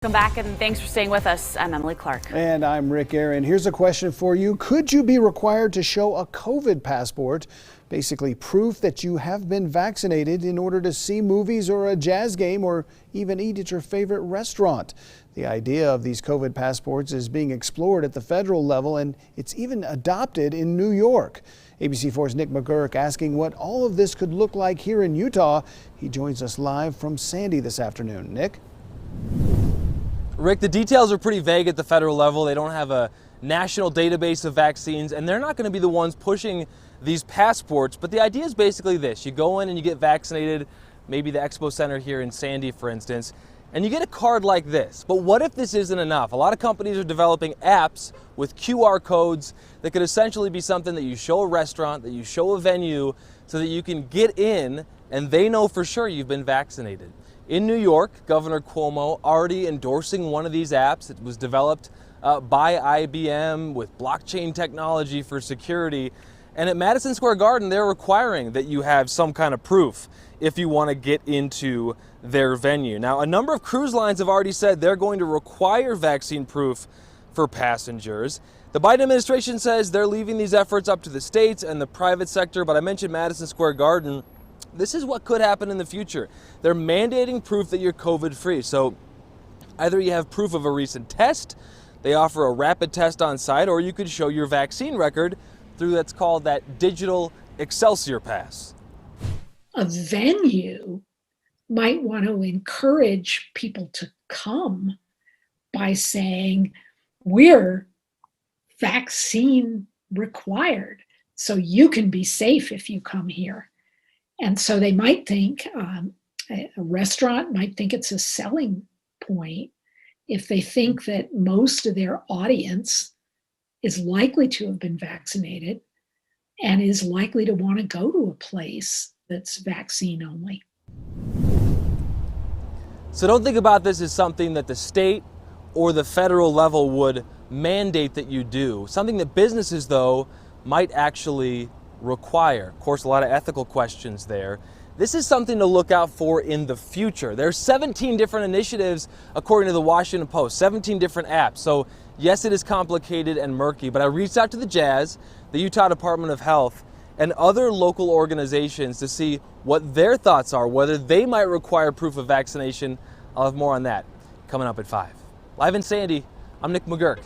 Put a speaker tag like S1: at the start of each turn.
S1: Welcome back and thanks for staying with us. I'm Emily Clark.
S2: And I'm Rick Aaron. Here's a question for you. Could you be required to show a COVID passport, basically proof that you have been vaccinated, in order to see movies or a jazz game or even eat at your favorite restaurant? The idea of these COVID passports is being explored at the federal level, and it's even adopted in New York. ABC4's Nick McGurk asking what all of this could look like here in Utah. He joins us live from Sandy this afternoon. Nick?
S3: Rick, the details are pretty vague at the federal level. They don't have a national database of vaccines, and they're not going to be the ones pushing these passports. But the idea is basically this. You go in and you get vaccinated, maybe the Expo Center here in Sandy, for instance, and you get a card like this. But what if this isn't enough? A lot of companies are developing apps with QR codes that could essentially be something that you show a restaurant, that you show a venue, so that you can get in and they know for sure you've been vaccinated. In New York, Governor Cuomo already endorsing one of these apps. It was developed by IBM with blockchain technology for security. And at Madison Square Garden, they're requiring that you have some kind of proof if you want to get into their venue. Now, a number of cruise lines have already said they're going to require vaccine proof for passengers. The Biden administration says they're leaving these efforts up to the states and the private sector, but I mentioned Madison Square Garden. This is what could happen in the future. They're mandating proof that you're COVID-free. So either you have proof of a recent test, they offer a rapid test on site, or you could show your vaccine record through that's called that digital Excelsior Pass.
S4: A venue might want to encourage people to come by saying, we're vaccine required, so you can be safe if you come here. And so they might think, a restaurant might think it's a selling point if they think that most of their audience is likely to have been vaccinated and is likely to want to go to a place that's vaccine only.
S3: So don't think about this as something that the state or the federal level would mandate that you do. Something that businesses, though, might actually require. Of course, a lot of ethical questions there. This is something to look out for in the future. There's 17 different initiatives, according to the Washington Post, 17 different apps. So yes, it is complicated and murky, but I reached out to the Jazz, the Utah Department of Health, and other local organizations to see what their thoughts are, whether they might require proof of vaccination. I'll have more on that coming up at 5. Live in Sandy, I'm Nick McGurk.